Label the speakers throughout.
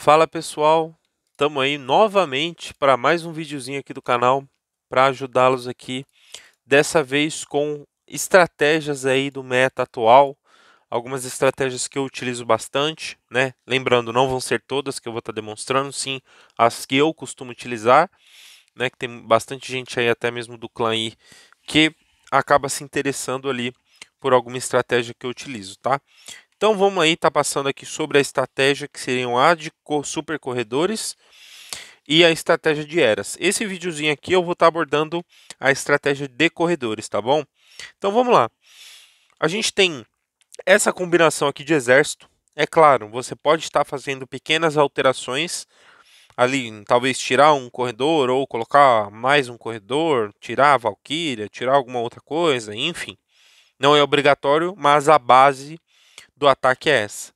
Speaker 1: Fala pessoal, estamos aí novamente para mais um videozinho aqui do canal para ajudá-los aqui, dessa vez com estratégias aí do meta atual, algumas estratégias que eu utilizo bastante, né? Lembrando, não vão ser todas que eu vou estar demonstrando, sim as que eu costumo utilizar, né? Que tem bastante gente aí, até mesmo do clã aí, que acaba se interessando ali por alguma estratégia que eu utilizo, tá? Então vamos aí, tá passando aqui sobre a estratégia que seriam a de super corredores e a estratégia de eras. Esse videozinho aqui eu vou estar abordando a estratégia de corredores, tá bom? Então vamos lá. A gente tem essa combinação aqui de exército. É claro, você pode estar fazendo pequenas alterações ali, talvez tirar um corredor ou colocar mais um corredor, tirar a Valkyria, tirar alguma outra coisa, enfim. Não é obrigatório, mas a base do ataque é essa.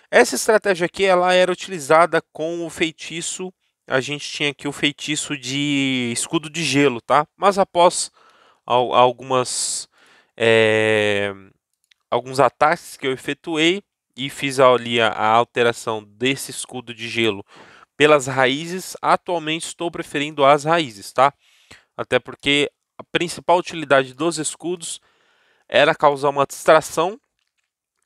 Speaker 1: Essa estratégia aqui ela era utilizada com o feitiço. A gente tinha aqui o feitiço de escudo de gelo, tá? Mas após algumas é, alguns ataques que eu efetuei e fiz ali a alteração desse escudo de gelo pelas raízes, atualmente estou preferindo as raízes, tá? Até porque a principal utilidade dos escudos era causar uma distração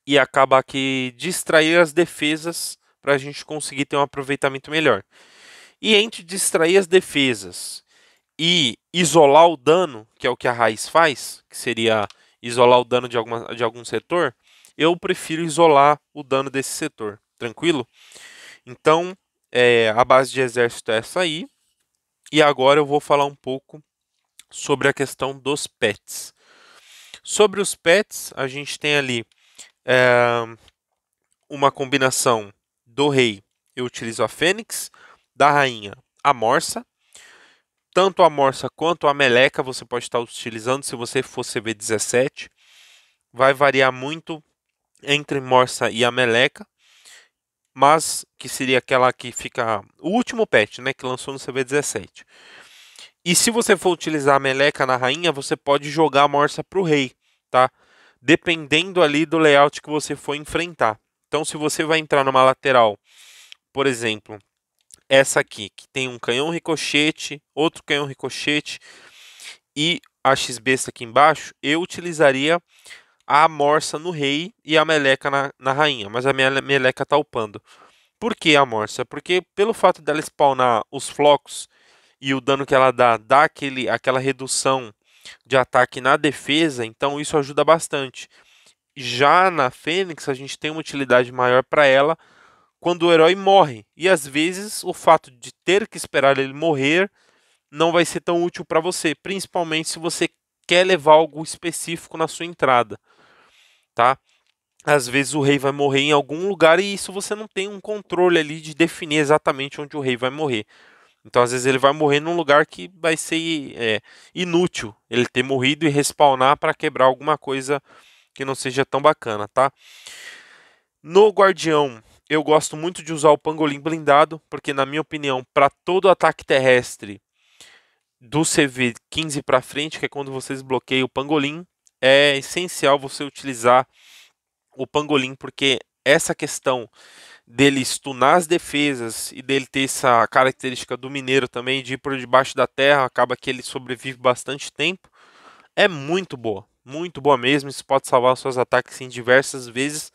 Speaker 1: e acaba que distrair as defesas para a gente conseguir ter um aproveitamento melhor. E entre distrair as defesas e isolar o dano, que é o que a raiz faz, que seria isolar o dano de algum setor, eu prefiro isolar o dano desse setor, tranquilo? Então, a base de exército é essa aí. E agora eu vou falar um pouco sobre a questão dos pets. Sobre os pets, a gente tem ali é, uma combinação do rei, eu utilizo a Fênix, da rainha, a Morsa. Tanto a Morsa quanto a Meleca você pode estar utilizando se você for CV17. Vai variar muito entre Morsa e a Meleca, mas que seria aquela que fica o último patch, né, que lançou no CV17. E se você for utilizar a Meleca na rainha, você pode jogar a Morsa para o rei, tá? Dependendo ali do layout que você for enfrentar. Então, se você vai entrar numa lateral, por exemplo, essa aqui, que tem um canhão ricochete, outro canhão ricochete e a X-besta aqui embaixo, eu utilizaria a Morsa no rei e a Meleca na rainha, mas a minha Meleca tá upando. Por que a Morsa? Porque pelo fato dela spawnar os flocos e o dano que ela dá aquela redução de ataque na defesa, então isso ajuda bastante. Já na Fênix, a gente tem uma utilidade maior para ela quando o herói morre. E às vezes o fato de ter que esperar ele morrer não vai ser tão útil para você, principalmente se você quer levar algo específico na sua entrada, tá? Às vezes o rei vai morrer em algum lugar e isso você não tem um controle ali de definir exatamente onde o rei vai morrer. Então, às vezes ele vai morrer num lugar que vai ser inútil ele ter morrido e respawnar para quebrar alguma coisa que não seja tão bacana, tá? No Guardião, eu gosto muito de usar o Pangolim blindado, porque na minha opinião, para todo ataque terrestre do CV 15 para frente, que é quando você desbloqueia o Pangolim, é essencial você utilizar o Pangolim, porque essa questão dele stunar as defesas e dele ter essa característica do mineiro também de ir por debaixo da terra, acaba que ele sobrevive bastante tempo, é muito boa mesmo, isso pode salvar os seus ataques em diversas vezes.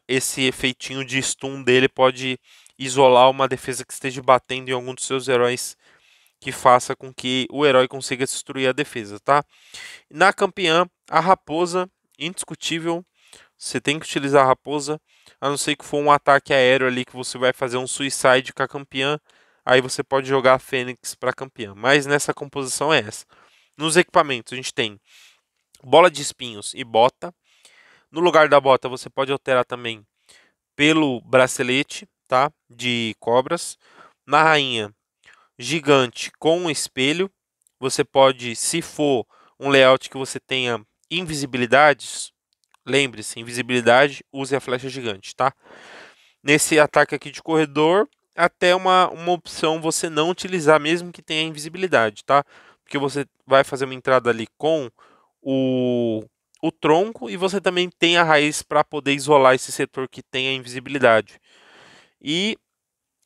Speaker 1: Esse efeitinho de stun dele pode isolar uma defesa que esteja batendo em algum dos seus heróis, que faça com que o herói consiga destruir a defesa, tá? Na campeã, a raposa, indiscutível, você tem que utilizar a raposa, a não ser que for um ataque aéreo ali que você vai fazer um suicide com a campeã, aí você pode jogar a Fênix para campeã. Mas nessa composição é essa. Nos equipamentos a gente tem bola de espinhos e bota. No lugar da bota você pode alterar também pelo bracelete, tá? De cobras. Na rainha, gigante com espelho. Você pode, se for um layout que você tenha invisibilidades, lembre-se, invisibilidade, use a flecha gigante, tá? Nesse ataque aqui de corredor, até uma opção você não utilizar, mesmo que tenha invisibilidade, tá? Porque você vai fazer uma entrada ali com o, o tronco e você também tem a raiz para poder isolar esse setor que tem a invisibilidade. E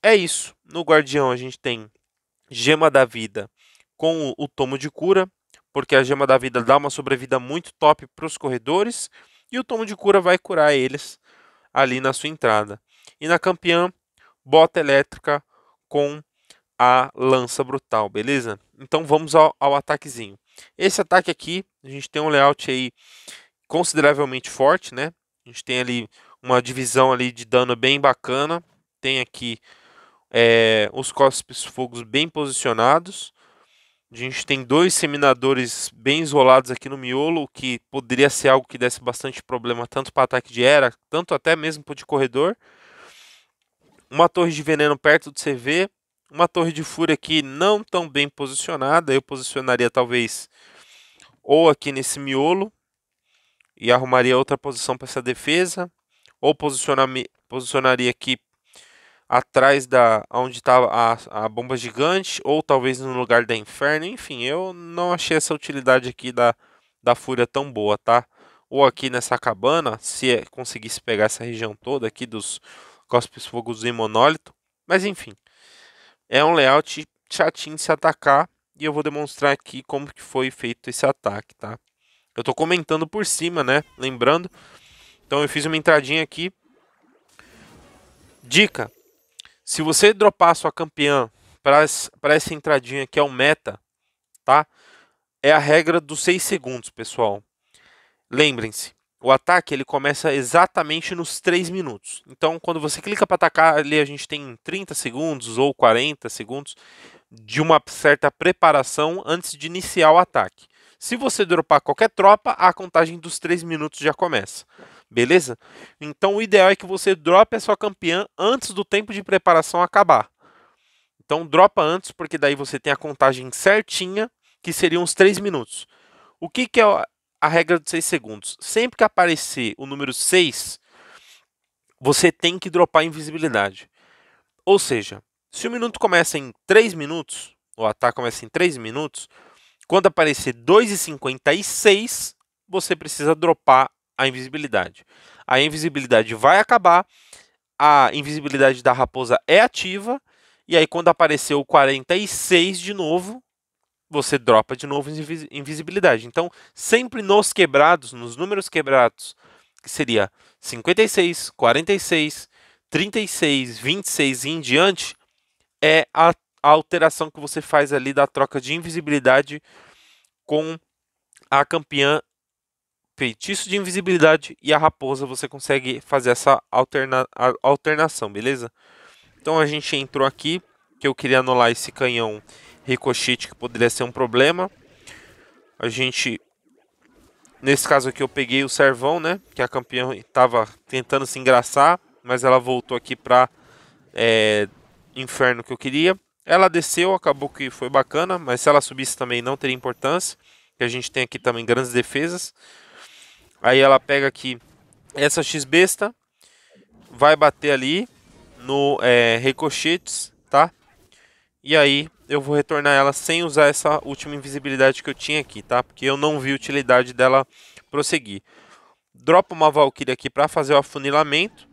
Speaker 1: é isso. No Guardião a gente tem Gema da Vida com o Tomo de Cura, porque a Gema da Vida dá uma sobrevida muito top para os corredores, e o Tomo de Cura vai curar eles ali na sua entrada. E na campeã, Bota Elétrica com a Lança Brutal, beleza? Então vamos ao ataquezinho. Esse ataque aqui, a gente tem um layout aí consideravelmente forte, né? A gente tem ali uma divisão ali de dano bem bacana. Tem aqui os Cospes Fogos bem posicionados. A gente tem 2 seminadores bem isolados aqui no miolo, o que poderia ser algo que desse bastante problema tanto para ataque de era, tanto até mesmo para de corredor. Uma torre de veneno perto do CV. Uma torre de fúria aqui não tão bem posicionada. Eu posicionaria talvez ou aqui nesse miolo e arrumaria outra posição para essa defesa. Ou posicionaria aqui atrás da onde estava a bomba gigante, ou talvez no lugar da inferno. Enfim, eu não achei essa utilidade aqui da fúria tão boa, tá? Ou aqui nessa cabana, se conseguisse pegar essa região toda aqui dos Cospes Fogos e Monólito. Mas enfim, é um layout chatinho de se atacar, e eu vou demonstrar aqui como que foi feito esse ataque, tá? Eu tô comentando por cima, né? Lembrando. Então eu fiz uma entradinha aqui. Dica: se você dropar a sua campeã para essa entradinha que é o meta, tá? É a regra dos 6 segundos, pessoal. Lembrem-se, o ataque ele começa exatamente nos 3 minutos. Então, quando você clica para atacar, ali a gente tem 30 segundos ou 40 segundos de uma certa preparação antes de iniciar o ataque. Se você dropar qualquer tropa, a contagem dos 3 minutos já começa. Beleza? Então o ideal é que você drope a sua campeã antes do tempo de preparação acabar. Então dropa antes, porque daí você tem a contagem certinha, que seriam os 3 minutos. O que é a regra dos 6 segundos? Sempre que aparecer o número 6, você tem que dropar invisibilidade. Ou seja, se o minuto começa em 3 minutos, o ataque começa em 3 minutos, quando aparecer 2,56, você precisa dropar a invisibilidade. A invisibilidade vai acabar, a invisibilidade da raposa é ativa, e aí quando aparecer o 46 de novo, você dropa de novo invisibilidade. Então, sempre nos quebrados, nos números quebrados, que seria 56, 46, 36, 26 e em diante, é a alteração que você faz ali da troca de invisibilidade com a campeã Feitiço de Invisibilidade e a raposa. Você consegue fazer essa alternação, beleza? Então a gente entrou aqui, que eu queria anular esse canhão ricochete que poderia ser um problema. A gente, nesse caso aqui eu peguei o servão, né? Que a campeã estava tentando se engraçar, mas ela voltou aqui para inferno que eu queria. Ela desceu, acabou que foi bacana, mas se ela subisse também não teria importância. Que a gente tem aqui também grandes defesas. Aí ela pega aqui essa X-besta, vai bater ali no ricochetes, tá? E aí eu vou retornar ela sem usar essa última invisibilidade que eu tinha aqui, tá? Porque eu não vi utilidade dela prosseguir. Dropa uma Valkyrie aqui para fazer o afunilamento,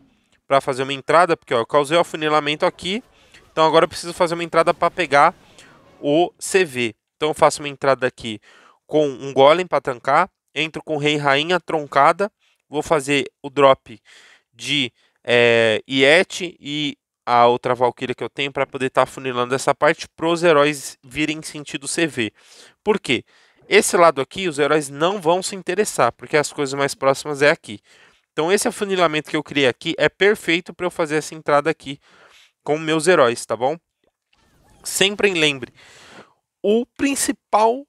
Speaker 1: para fazer uma entrada, porque ó, eu causei o afunilamento aqui. Então agora eu preciso fazer uma entrada para pegar o CV. Então eu faço uma entrada aqui com um golem para tancar. Entro com rei e rainha troncada. Vou fazer o drop de Yeti e a outra Valkyria que eu tenho para poder estar afunilando essa parte para os heróis virem sentido CV. Por quê? Esse lado aqui os heróis não vão se interessar, porque as coisas mais próximas é aqui. Então esse afunilamento que eu criei aqui é perfeito para eu fazer essa entrada aqui com meus heróis, tá bom? Sempre lembre, o principal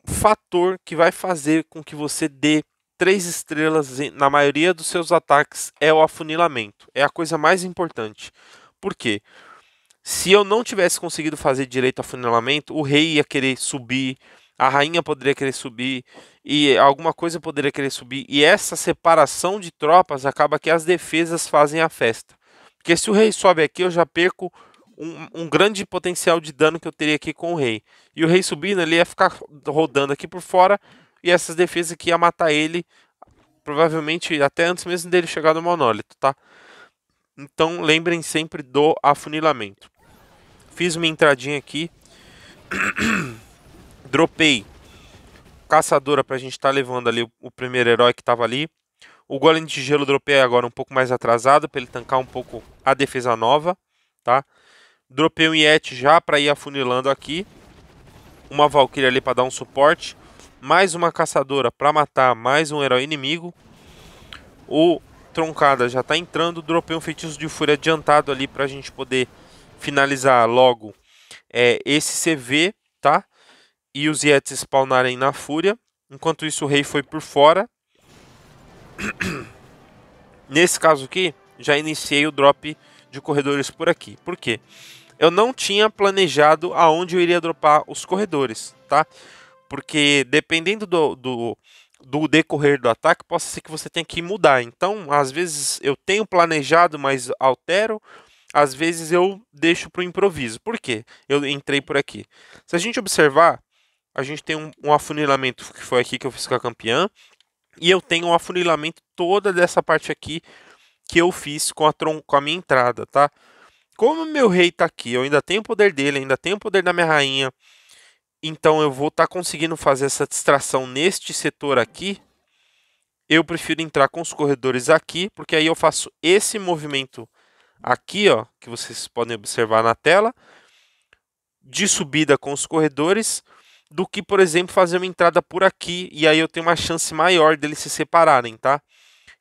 Speaker 1: fator que vai fazer com que você dê 3 estrelas na maioria dos seus ataques é o afunilamento. É a coisa mais importante. Por quê? Se eu não tivesse conseguido fazer direito o afunilamento, o rei ia querer subir, a rainha poderia querer subir, e alguma coisa poderia querer subir. E essa separação de tropas acaba que as defesas fazem a festa. Porque se o rei sobe aqui, eu já perco um grande potencial de dano que eu teria aqui com o rei. E o rei subindo, ele ia ficar rodando aqui por fora, e essas defesas aqui iam matar ele, provavelmente até antes mesmo dele chegar no monólito, tá? Então lembrem sempre do afunilamento. Fiz uma entradinha aqui. Dropei caçadora pra gente estar levando ali o primeiro herói que tava ali. O golem de gelo dropei agora um pouco mais atrasado, para ele tancar um pouco a defesa nova, tá? Dropei um Yeti já para ir afunilando aqui. Uma Valkyria ali para dar um suporte. Mais uma caçadora para matar mais um herói inimigo. O Troncada já está entrando. Dropei um feitiço de fúria adiantado ali para a gente poder finalizar logo esse CV, tá? E os Yetis spawnarem na fúria. Enquanto isso o rei foi por fora. Nesse caso aqui, já iniciei o drop de corredores por aqui. Por quê? Eu não tinha planejado aonde eu iria dropar os corredores, tá? Porque dependendo do decorrer do ataque, pode ser que você tenha que mudar. Então, às vezes eu tenho planejado, mas altero. Às vezes eu deixo para o improviso. Por quê? Eu entrei por aqui. Se a gente observar, a gente tem um afunilamento que foi aqui que eu fiz com a campeã. E eu tenho um afunilamento toda dessa parte aqui que eu fiz com a minha entrada, tá? Como meu rei tá aqui, eu ainda tenho o poder dele, ainda tenho o poder da minha rainha. Então eu vou estar conseguindo fazer essa distração neste setor aqui. Eu prefiro entrar com os corredores aqui, porque aí eu faço esse movimento aqui, ó, que vocês podem observar na tela, de subida com os corredores, do que, por exemplo, fazer uma entrada por aqui, e aí eu tenho uma chance maior deles se separarem, tá?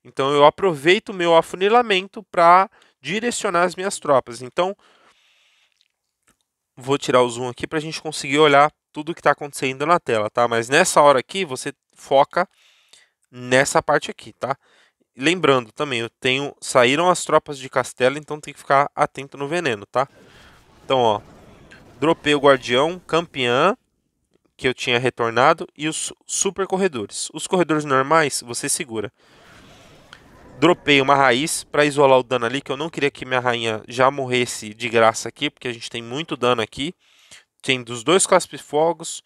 Speaker 1: Então eu aproveito o meu afunilamento para direcionar as minhas tropas. Então, vou tirar o zoom aqui para a gente conseguir olhar tudo o que está acontecendo na tela, tá? Mas nessa hora aqui, você foca nessa parte aqui, tá? Lembrando também, saíram as tropas de castelo, então tem que ficar atento no veneno, tá? Então, ó, dropei o guardião, campeã, que eu tinha retornado, e os super corredores. Os corredores normais, você segura. Dropei uma raiz para isolar o dano ali, que eu não queria que minha rainha já morresse de graça aqui, porque a gente tem muito dano aqui. Tem dos dois claspifogos,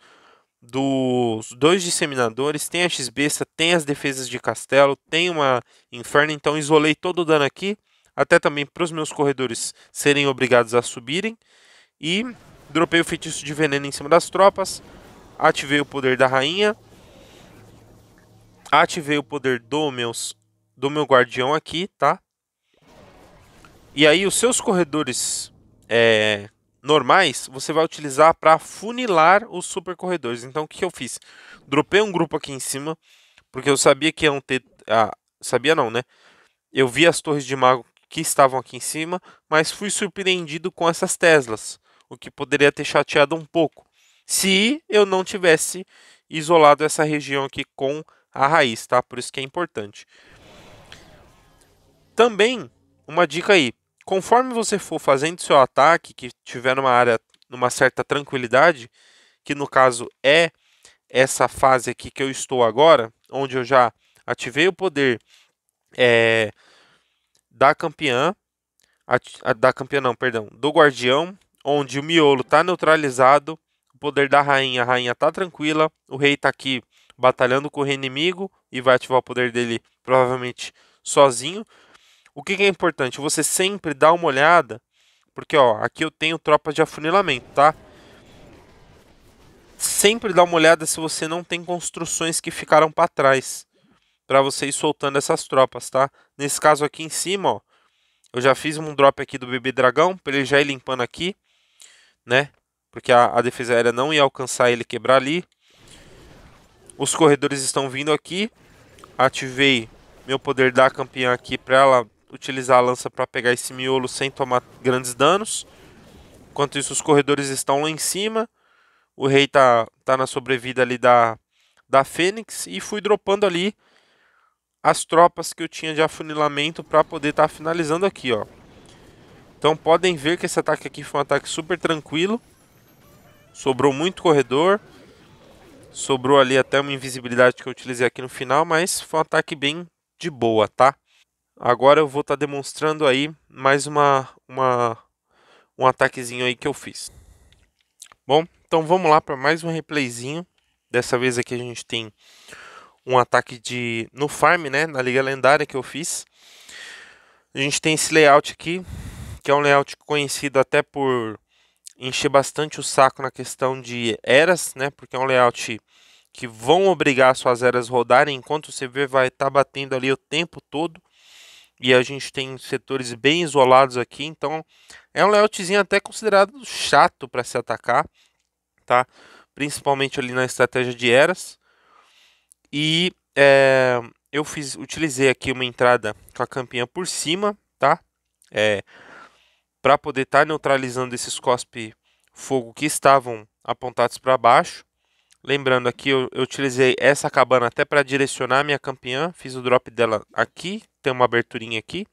Speaker 1: dos dois disseminadores, tem a X-Besta, tem as defesas de castelo, tem uma inferno, então isolei todo o dano aqui, até também para os meus corredores serem obrigados a subirem. E dropei o feitiço de veneno em cima das tropas, ativei o poder da rainha, ativei o poder do meu guardião aqui, tá? E aí os seus corredores normais, você vai utilizar para funilar os super corredores. Então o que eu fiz? Dropei um grupo aqui em cima, porque eu sabia que iam ter... sabia não, né? Eu vi as torres de mago que estavam aqui em cima, mas fui surpreendido com essas Teslas, o que poderia ter chateado um pouco, se eu não tivesse isolado essa região aqui com a raiz, tá? Por isso que é importante. Também, uma dica aí, conforme você for fazendo seu ataque, que tiver numa área, numa certa tranquilidade, que no caso é essa fase aqui que eu estou agora, onde eu já ativei o poder da campeã, do guardião, onde o miolo está neutralizado, o poder da rainha, a rainha está tranquila, o rei está aqui batalhando com o rei inimigo e vai ativar o poder dele provavelmente sozinho. O que é importante? Você sempre dá uma olhada, porque ó, aqui eu tenho tropas de afunilamento, tá? Sempre dá uma olhada se você não tem construções que ficaram para trás, para você ir soltando essas tropas, tá? Nesse caso aqui em cima, ó, eu já fiz um drop aqui do bebê dragão, para ele já ir limpando aqui, né? Porque a defesa aérea não ia alcançar ele quebrar ali. Os corredores estão vindo aqui. Ativei meu poder da campeã aqui para ela utilizar a lança para pegar esse miolo sem tomar grandes danos. Enquanto isso, os corredores estão lá em cima. O rei tá na sobrevida ali da Fênix. E fui dropando ali as tropas que eu tinha de afunilamento para poder estar finalizando aqui, ó. Então podem ver que esse ataque aqui foi um ataque super tranquilo. Sobrou muito corredor. Sobrou ali até uma invisibilidade que eu utilizei aqui no final, mas foi um ataque bem de boa, tá? Agora eu vou estar demonstrando aí mais um ataquezinho aí que eu fiz. Bom, então vamos lá para mais um replayzinho. Dessa vez aqui a gente tem um ataque no farm, né, na Liga Lendária que eu fiz. A gente tem esse layout aqui, que é um layout conhecido até por encher bastante o saco na questão de eras, né? Porque é um layout que vão obrigar suas eras rodarem enquanto o CV vai estar batendo ali o tempo todo. E a gente tem setores bem isolados aqui, então é um layoutzinho até considerado chato para se atacar, tá? Principalmente ali na estratégia de eras. E eu utilizei aqui uma entrada com a campeã por cima, tá? Para poder estar neutralizando esses cospe fogo que estavam apontados para baixo. Lembrando aqui, eu utilizei essa cabana até para direcionar a minha campeã. Fiz o drop dela aqui, tem uma aberturinha aqui.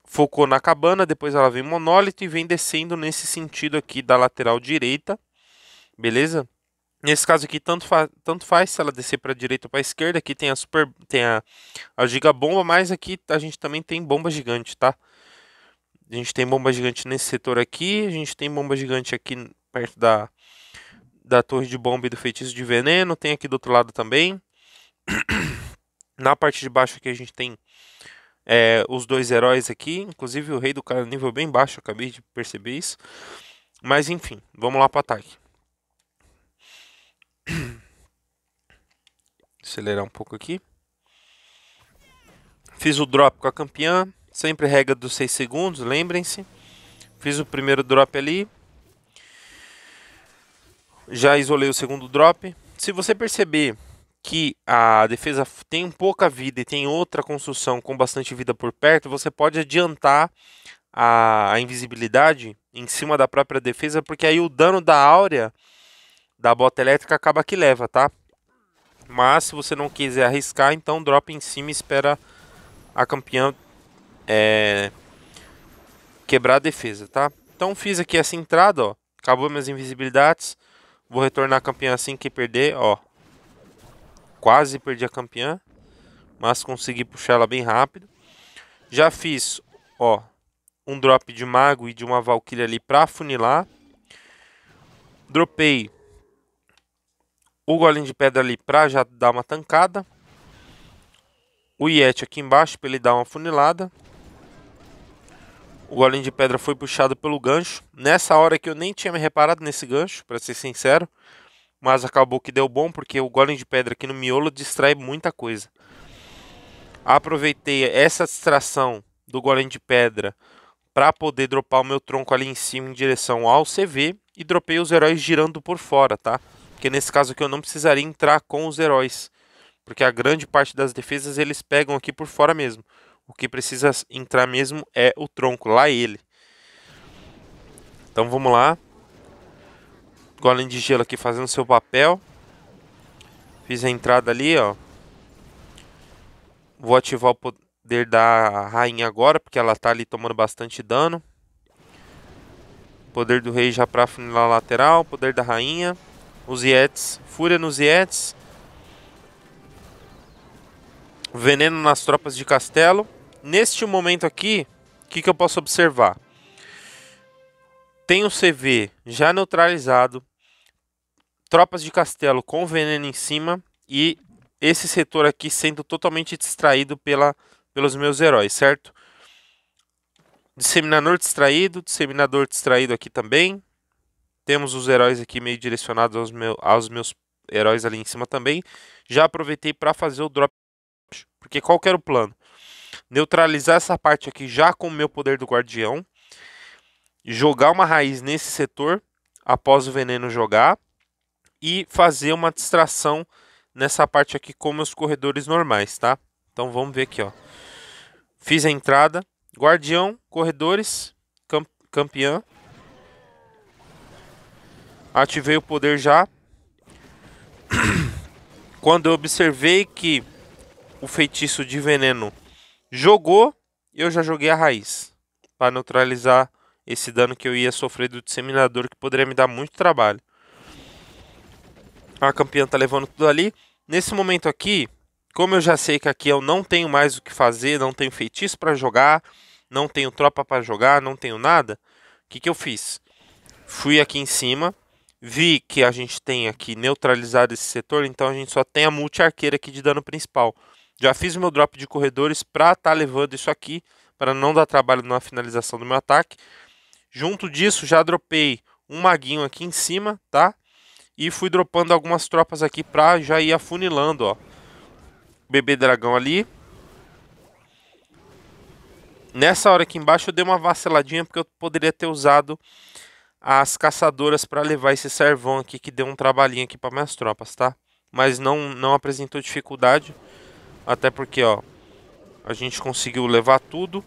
Speaker 1: Focou na cabana, depois ela vem monólito e vem descendo nesse sentido aqui da lateral direita. Beleza? Nesse caso aqui, tanto faz se ela descer para a direita ou para a esquerda. Aqui tem a giga bomba, mas aqui a gente também tem bomba gigante, tá? A gente tem bomba gigante nesse setor aqui. A gente tem bomba gigante aqui perto da torre de bomba e do feitiço de veneno. Tem aqui do outro lado também. Na parte de baixo aqui a gente tem os dois heróis aqui. Inclusive o rei do cara nível bem baixo. Eu acabei de perceber isso. Mas enfim, vamos lá para o ataque. Acelerar um pouco aqui. Fiz o drop com a campeã. Sempre regra dos 6 segundos, lembrem-se. Fiz o primeiro drop ali. Já isolei o segundo drop. Se você perceber que a defesa tem pouca vida e tem outra construção com bastante vida por perto, você pode adiantar a invisibilidade em cima da própria defesa, porque aí o dano da áurea da bota elétrica acaba que leva, tá? Mas se você não quiser arriscar, então drop em cima e espera a campeã quebrar a defesa, tá? Então fiz aqui essa entrada, ó. Acabou minhas invisibilidades. Vou retornar a campeã assim que perder, ó. Quase perdi a campeã, mas consegui puxar ela bem rápido. Já fiz, ó, um drop de mago e de uma valkyria ali pra afunilar. Dropei o golem de pedra ali pra já dar uma tancada. O Yeti aqui embaixo pra ele dar uma funilada. O golem de pedra foi puxado pelo gancho. Nessa hora que eu nem tinha me reparado nesse gancho, pra ser sincero. Mas acabou que deu bom, porque o golem de pedra aqui no miolo distrai muita coisa. Aproveitei essa distração do golem de pedra para poder dropar o meu tronco ali em cima em direção ao CV. E dropei os heróis girando por fora, tá? Porque nesse caso aqui eu não precisaria entrar com os heróis. Porque a grande parte das defesas eles pegam aqui por fora mesmo. O que precisa entrar mesmo é o tronco, lá ele. Então vamos lá. Golem de gelo aqui fazendo seu papel. Fiz a entrada ali, ó. Vou ativar o poder da rainha agora, porque ela tá ali tomando bastante dano. Poder do rei já pra afunilar a lateral. Poder da rainha. Os Yetis. Fúria nos Yetis. Veneno nas tropas de castelo. Neste momento aqui, o que eu posso observar? Tem o CV já neutralizado. Tropas de castelo com veneno em cima. E esse setor aqui sendo totalmente distraído pelos meus heróis, certo? Disseminador distraído aqui também. Temos os heróis aqui meio direcionados aos meus heróis ali em cima também. Já aproveitei para fazer o drop, porque qual que era o plano? Neutralizar essa parte aqui já com o meu poder do guardião. Jogar uma raiz nesse setor, após o veneno jogar. E fazer uma distração nessa parte aqui com meus corredores normais, tá? Então vamos ver aqui, ó. Fiz a entrada. Guardião, corredores, campeã. Ativei o poder já. Quando eu observei que o feitiço de veneno jogou, eu já joguei a raiz. Para neutralizar esse dano que eu ia sofrer do disseminador, que poderia me dar muito trabalho. A campeã tá levando tudo ali. Nesse momento aqui, como eu já sei que aqui eu não tenho mais o que fazer, não tenho feitiço para jogar, não tenho tropa para jogar, não tenho nada, o que eu fiz? Fui aqui em cima, vi que a gente tem aqui neutralizado esse setor, então a gente só tem a multi-arqueira aqui de dano principal. Já fiz o meu drop de corredores para estar levando isso aqui, para não dar trabalho na finalização do meu ataque. Junto disso, já dropei um maguinho aqui em cima, tá? E fui dropando algumas tropas aqui pra já ir afunilando, ó. Bebê dragão ali. Nessa hora aqui embaixo eu dei uma vaciladinha porque eu poderia ter usado as caçadoras para levar esse servão aqui que deu um trabalhinho aqui para minhas tropas, tá? Mas não apresentou dificuldade, até porque, ó, a gente conseguiu levar tudo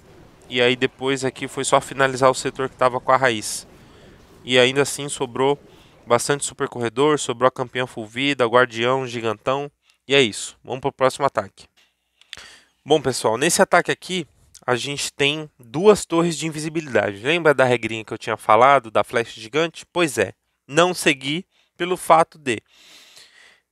Speaker 1: e aí depois aqui foi só finalizar o setor que tava com a raiz. E ainda assim sobrou bastante super corredor, sobrou a campeã full vida, guardião, gigantão. E é isso, vamos pro próximo ataque. Bom pessoal, nesse ataque aqui a gente tem duas torres de invisibilidade. Lembra da regrinha que eu tinha falado, da flecha gigante? Pois é, não segui pelo fato de...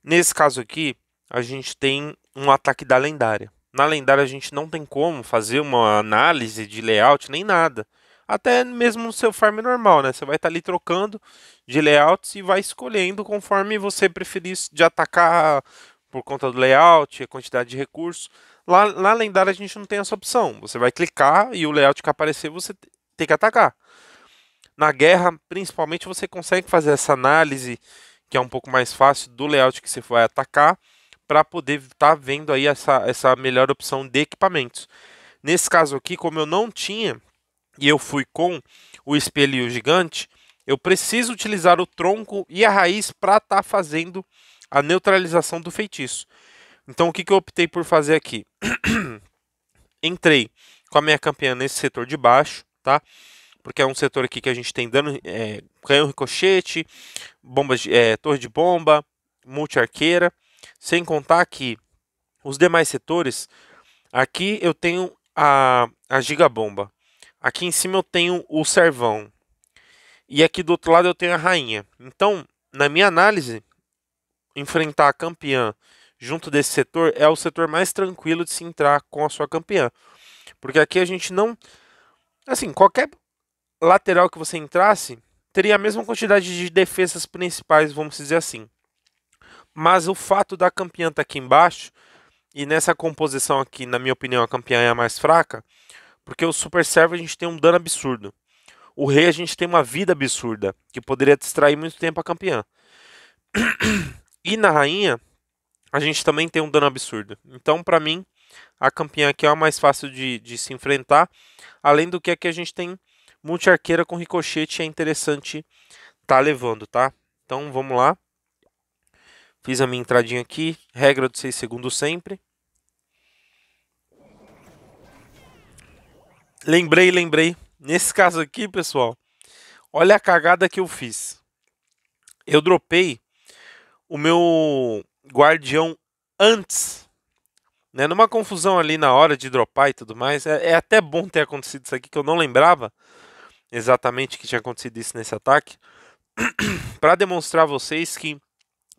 Speaker 1: Nesse caso aqui, a gente tem um ataque da lendária. Na lendária a gente não tem como fazer uma análise de layout nem nada. Até mesmo no seu farm normal, né? Você vai estar ali trocando de layouts e vai escolhendo conforme você preferir de atacar por conta do layout, a quantidade de recursos. Lá na lendária a gente não tem essa opção. Você vai clicar e o layout que aparecer você tem que atacar. Na guerra, principalmente, você consegue fazer essa análise, que é um pouco mais fácil, do layout que você vai atacar, para poder estar vendo aí essa melhor opção de equipamentos. Nesse caso aqui, como eu não tinha, e eu fui com o espelho gigante, eu preciso utilizar o tronco e a raiz para estar fazendo a neutralização do feitiço. Então o que eu optei por fazer aqui? Entrei com a minha campeã nesse setor de baixo, tá? Porque é um setor aqui que a gente tem dano, canhão ricochete, bomba, torre de bomba, multi-arqueira. Sem contar que os demais setores, aqui eu tenho a gigabomba. Aqui em cima eu tenho o servão. E aqui do outro lado eu tenho a rainha. Então, na minha análise, enfrentar a campeã junto desse setor é o setor mais tranquilo de se entrar com a sua campeã. Porque aqui a gente não... Assim, qualquer lateral que você entrasse, teria a mesma quantidade de defesas principais, vamos dizer assim. Mas o fato da campeã estar aqui embaixo, e nessa composição aqui, na minha opinião, a campeã é a mais fraca, porque o Super Servo a gente tem um dano absurdo. O rei a gente tem uma vida absurda, que poderia distrair muito tempo a campeã. E na rainha, a gente também tem um dano absurdo. Então, para mim, a campeã aqui é a mais fácil de se enfrentar. Além do que aqui a gente tem multi-arqueira com ricochete, é interessante tá levando, tá? Então, vamos lá. Fiz a minha entradinha aqui, regra de 6 segundos sempre. Lembrei. Nesse caso aqui, pessoal, olha a cagada que eu fiz. Eu dropei o meu guardião antes, né? Numa confusão ali na hora de dropar e tudo mais. É até bom ter acontecido isso aqui, que eu não lembrava exatamente que tinha acontecido isso nesse ataque. Para demonstrar a vocês que,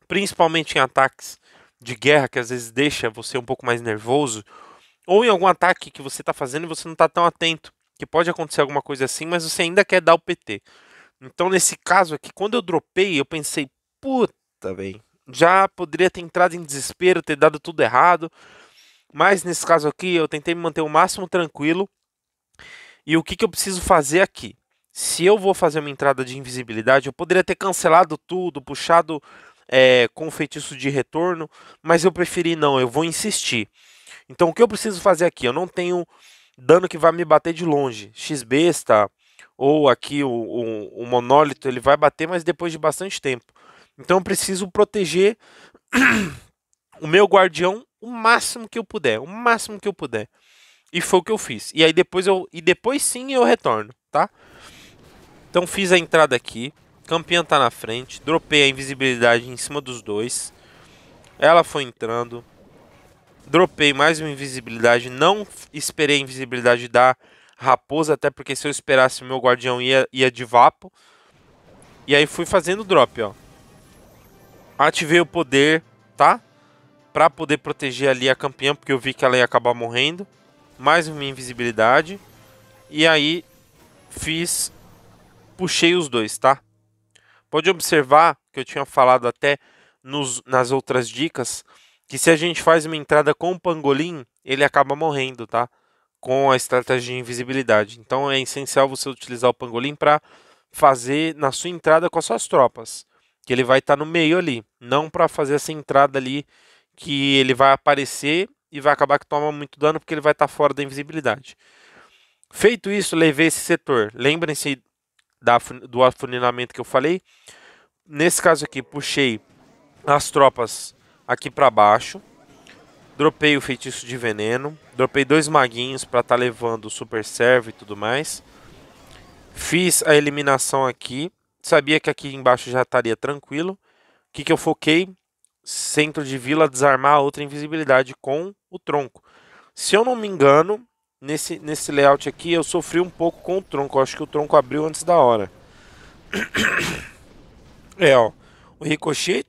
Speaker 1: principalmente em ataques de guerra, que às vezes deixa você um pouco mais nervoso, ou em algum ataque que você está fazendo e você não está tão atento, que pode acontecer alguma coisa assim, mas você ainda quer dar o PT. Então, nesse caso aqui, quando eu dropei, eu pensei, puta, velho, já poderia ter entrado em desespero, ter dado tudo errado. Mas nesse caso aqui, eu tentei me manter o máximo tranquilo. E o que eu preciso fazer aqui? Se eu vou fazer uma entrada de invisibilidade, eu poderia ter cancelado tudo, puxado com o feitiço de retorno, mas eu preferi não, eu vou insistir. Então, o que eu preciso fazer aqui? Eu não tenho dano que vai me bater de longe. X-Besta ou aqui o monólito, ele vai bater, mas depois de bastante tempo. Então, eu preciso proteger o meu guardião o máximo que eu puder. O máximo que eu puder. E foi o que eu fiz. E aí depois sim eu retorno, tá? Então fiz a entrada aqui. Campeã tá na frente. Dropei a invisibilidade em cima dos dois. Ela foi entrando. Dropei mais uma invisibilidade. Não esperei a invisibilidade da raposa, até porque se eu esperasse o meu guardião ia de vapo. E aí fui fazendo drop, ó. Ativei o poder, tá? Pra poder proteger ali a campeã, porque eu vi que ela ia acabar morrendo. Mais uma invisibilidade. E aí puxei os dois, tá? Pode observar que eu tinha falado até nas outras dicas, que se a gente faz uma entrada com o pangolim, ele acaba morrendo, tá? com a estratégia de invisibilidade. Então é essencial você utilizar o pangolim para fazer na sua entrada com as suas tropas, que ele vai estar no meio ali, não para fazer essa entrada ali que ele vai aparecer e vai acabar que toma muito dano porque ele vai estar fora da invisibilidade. Feito isso, levei esse setor. Lembrem-se do afunilamento que eu falei. Nesse caso aqui, puxei as tropas aqui para baixo. Dropei o feitiço de veneno. Dropei 2 maguinhos para estar levando o super servo e tudo mais. Fiz a eliminação aqui. Sabia que aqui embaixo já estaria tranquilo. O que eu foquei? Centro de vila, desarmar a outra invisibilidade com o tronco. Se eu não me engano, nesse layout aqui eu sofri um pouco com o tronco. Eu acho que o tronco abriu antes da hora. Ó. O ricochet...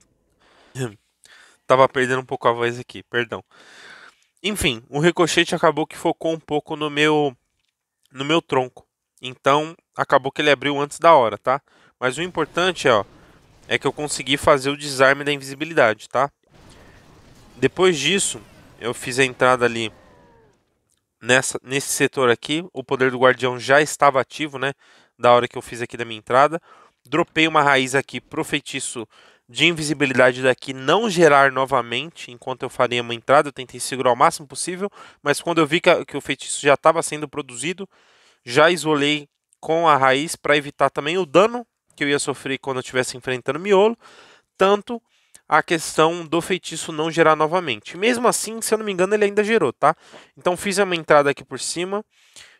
Speaker 1: Tava perdendo um pouco a voz aqui, perdão. Enfim, o ricochete acabou que focou um pouco no meu tronco. Então, acabou que ele abriu antes da hora, tá? Mas o importante é que eu consegui fazer o desarme da invisibilidade, tá? Depois disso, eu fiz a entrada ali nesse setor aqui. O poder do guardião já estava ativo, né? Da hora que eu fiz aqui da minha entrada. Dropei uma raiz aqui pro feitiço de invisibilidade daqui não gerar novamente enquanto eu faria uma entrada. Eu tentei segurar o máximo possível, mas quando eu vi que o feitiço já estava sendo produzido, já isolei com a raiz para evitar também o dano que eu ia sofrer quando eu estivesse enfrentando o miolo, tanto a questão do feitiço não gerar novamente. Mesmo assim, se eu não me engano, ele ainda gerou, tá? Então fiz uma entrada aqui por cima,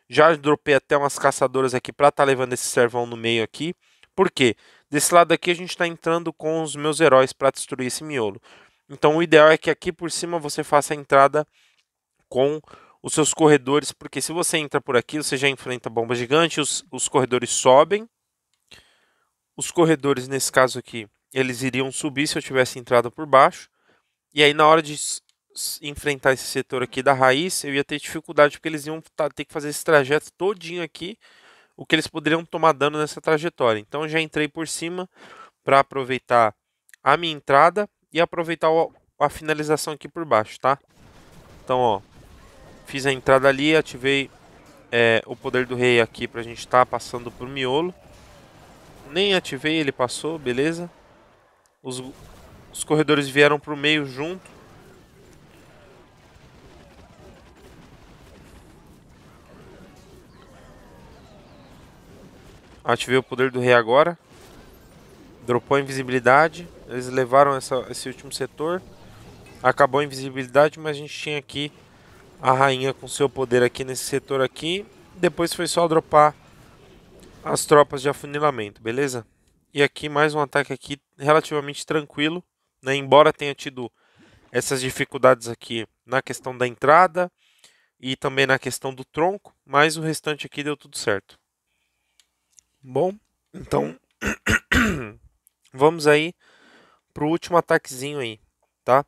Speaker 1: já dropei até umas caçadoras aqui para estar levando esse servão no meio aqui. Por quê? Desse lado aqui a gente está entrando com os meus heróis para destruir esse miolo. Então o ideal é que aqui por cima você faça a entrada com os seus corredores, porque se você entra por aqui, você já enfrenta bomba gigante, os corredores sobem. Os corredores, nesse caso aqui, eles iriam subir se eu tivesse entrado por baixo. E aí na hora de enfrentar esse setor aqui da raiz, eu ia ter dificuldade, porque eles iam ter que fazer esse trajeto todinho aqui, o que eles poderiam tomar dano nessa trajetória. Então eu já entrei por cima para aproveitar a minha entrada e aproveitar a finalização aqui por baixo, tá? Então, ó, fiz a entrada ali, ativei o poder do rei aqui pra gente estar passando pro miolo. Nem ativei, ele passou, beleza. Os corredores vieram pro meio junto. Ativei o poder do rei agora. Dropou a invisibilidade. Eles levaram esse último setor. Acabou a invisibilidade, mas a gente tinha aqui a rainha com seu poder aqui nesse setor aqui. Depois foi só dropar as tropas de afunilamento, beleza? E aqui mais um ataque aqui relativamente tranquilo, né? Embora tenha tido essas dificuldades aqui na questão da entrada e também na questão do tronco, mas o restante aqui deu tudo certo. Bom, então vamos aí pro último ataquezinho aí, tá?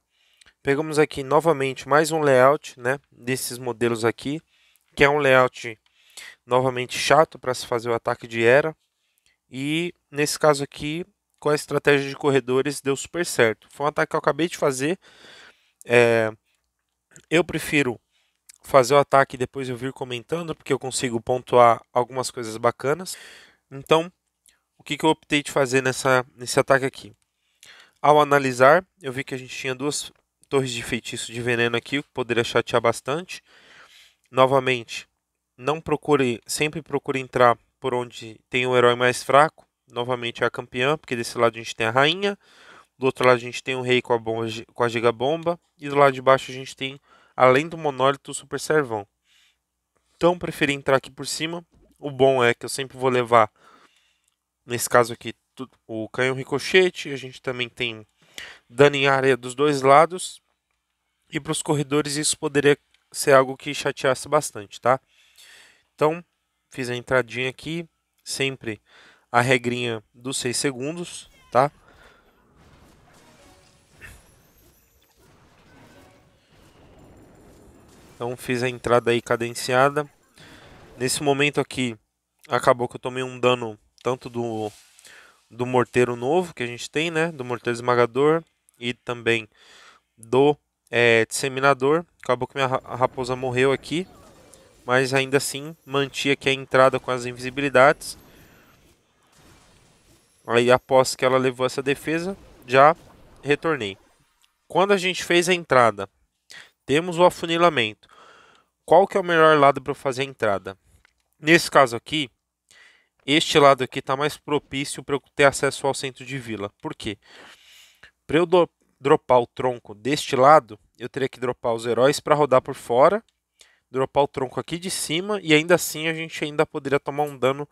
Speaker 1: Pegamos aqui novamente mais um layout, né, desses modelos aqui, que é um layout novamente chato para se fazer o ataque de era. E nesse caso aqui, com a estratégia de corredores, deu super certo. Foi um ataque que eu acabei de fazer. Eu prefiro fazer o ataque e depois eu vir comentando, porque eu consigo pontuar algumas coisas bacanas. Então, o que eu optei de fazer nesse ataque aqui? Ao analisar, eu vi que a gente tinha 2 torres de feitiço de veneno aqui, o que poderia chatear bastante. Novamente, sempre procure entrar por onde tem o herói mais fraco. Novamente é a campeã, porque desse lado a gente tem a rainha, do outro lado a gente tem o rei com a gigabomba, e do lado de baixo a gente tem, além do monólito, o super servão. Então preferi entrar aqui por cima. O bom é que eu sempre vou levar, nesse caso aqui, o canhão ricochete. A gente também tem dano em área dos dois lados. E para os corredores isso poderia ser algo que chateasse bastante, tá? Então, fiz a entradinha aqui, sempre a regrinha dos 6 segundos, tá? Então, fiz a entrada aí cadenciada. Nesse momento aqui, acabou que eu tomei um dano tanto do morteiro novo que a gente tem, né? Do morteiro esmagador e também do disseminador. Acabou que minha raposa morreu aqui. mas ainda assim mantinha aqui a entrada com as invisibilidades. Aí após que ela levou essa defesa, já retornei. Quando a gente fez a entrada, temos o afunilamento. Qual que é o melhor lado para eu fazer a entrada? Nesse caso aqui, este lado aqui está mais propício para eu ter acesso ao centro de vila. Por quê? Para eu dropar o tronco deste lado, eu teria que dropar os heróis para rodar por fora, dropar o tronco aqui de cima e ainda assim a gente ainda poderia tomar um dano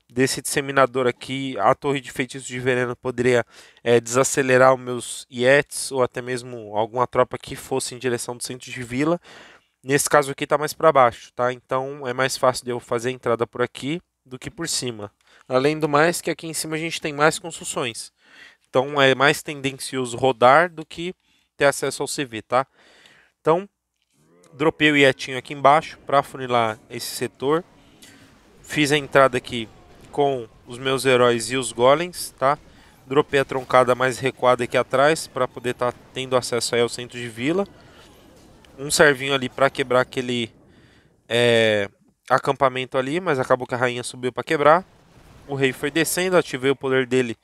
Speaker 1: desse disseminador aqui. A torre de feitiços de veneno poderia desacelerar os meus Yetis ou até mesmo alguma tropa que fosse em direção do centro de vila. Nesse caso aqui está mais para baixo, tá? Então é mais fácil de eu fazer a entrada por aqui do que por cima. Além do mais que aqui em cima a gente tem mais construções. Então é mais tendencioso rodar do que ter acesso ao CV, tá? Então, dropei o Yetinho aqui embaixo para afunilar esse setor. Fiz a entrada aqui com os meus heróis e os golems, tá? Dropei a troncada mais recuada aqui atrás para poder estar tendo acesso aí ao centro de vila. Um servinho ali para quebrar aquele acampamento ali, mas acabou que a rainha subiu para quebrar. O rei foi descendo, ativei o poder dele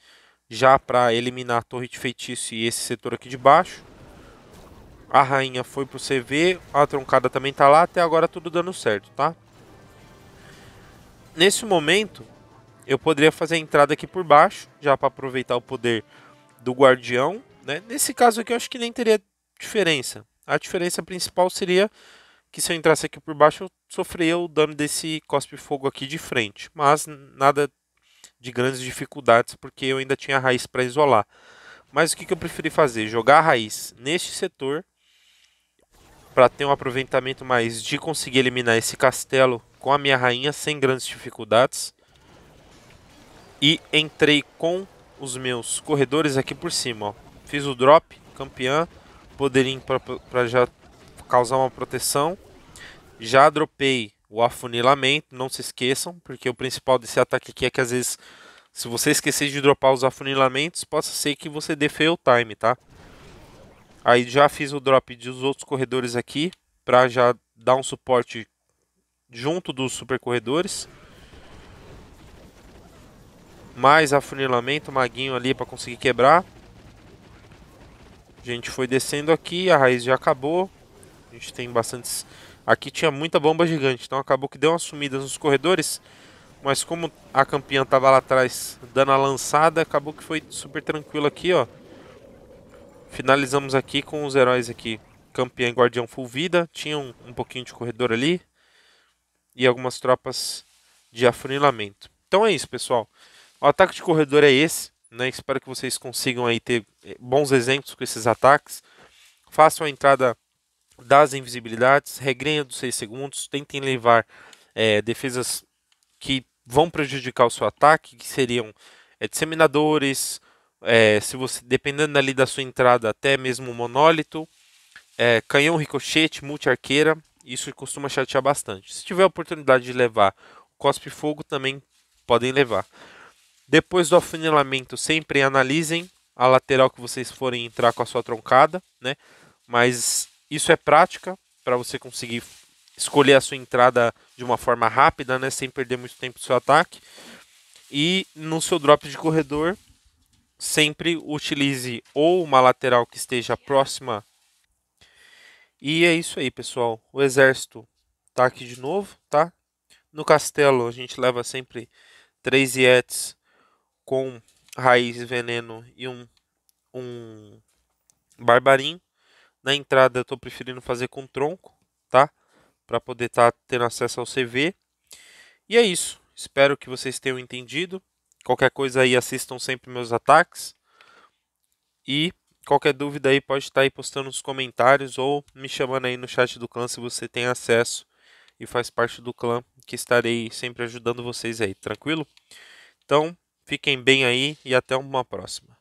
Speaker 1: já para eliminar a torre de feitiço e esse setor aqui de baixo. A rainha foi pro CV, a troncada também tá lá, até agora tudo dando certo, tá? Nesse momento, eu poderia fazer a entrada aqui por baixo, já para aproveitar o poder do guardião, né? Nesse caso aqui eu acho que nem teria diferença. A diferença principal seria que se eu entrasse aqui por baixo, eu sofreria o dano desse cospe-fogo aqui de frente. Mas nada de grandes dificuldades, porque eu ainda tinha a raiz para isolar. Mas o que eu preferi fazer? Jogar a raiz neste setor, para ter um aproveitamento mais de conseguir eliminar esse castelo com a minha rainha sem grandes dificuldades. E entrei com os meus corredores aqui por cima. Ó. Fiz o drop, campeã, poderia para já causar uma proteção. Já dropei o afunilamento, não se esqueçam, porque o principal desse ataque aqui é que às vezes, se você esquecer de dropar os afunilamentos, possa ser que você dê fail time, tá? Aí já fiz o drop dos outros corredores aqui, para já dar um suporte junto dos super corredores. Mais afunilamento, maguinho ali para conseguir quebrar. A gente foi descendo aqui, a raiz já acabou. A gente tem bastantes... Aqui tinha muita bomba gigante, então acabou que deu umas sumidas nos corredores. Mas como a campeã estava lá atrás dando a lançada, acabou que foi super tranquilo aqui, ó. Finalizamos aqui com os heróis aqui. Campeã e guardião full vida. Tinha um pouquinho de corredor ali. E algumas tropas de afunilamento. Então é isso, pessoal. O ataque de corredor é esse, né? Espero que vocês consigam aí ter bons exemplos com esses ataques. Façam a entrada das invisibilidades, regrinha dos 6 segundos, tentem levar defesas que vão prejudicar o seu ataque, que seriam disseminadores, se você dependendo ali da sua entrada, até mesmo monólito, canhão ricochete, multi-arqueira, isso costuma chatear bastante. Se tiver a oportunidade de levar cospe-fogo, também podem levar. Depois do afunilamento, sempre analisem a lateral que vocês forem entrar com a sua troncada, né? Mas isso é prática para você conseguir escolher a sua entrada de uma forma rápida, né? Sem perder muito tempo no seu ataque. E no seu drop de corredor, sempre utilize ou uma lateral que esteja próxima. E é isso aí, pessoal. O exército tá aqui de novo, tá? No castelo a gente leva sempre 3 Yetis com raiz, veneno e um barbarim. Na entrada eu estou preferindo fazer com tronco, tá? Para poder estar tendo acesso ao CV. E é isso. Espero que vocês tenham entendido. Qualquer coisa aí, assistam sempre meus ataques. E qualquer dúvida aí pode estar aí postando nos comentários ou me chamando aí no chat do clã se você tem acesso e faz parte do clã, que estarei sempre ajudando vocês aí, tranquilo? Então, fiquem bem aí e até uma próxima.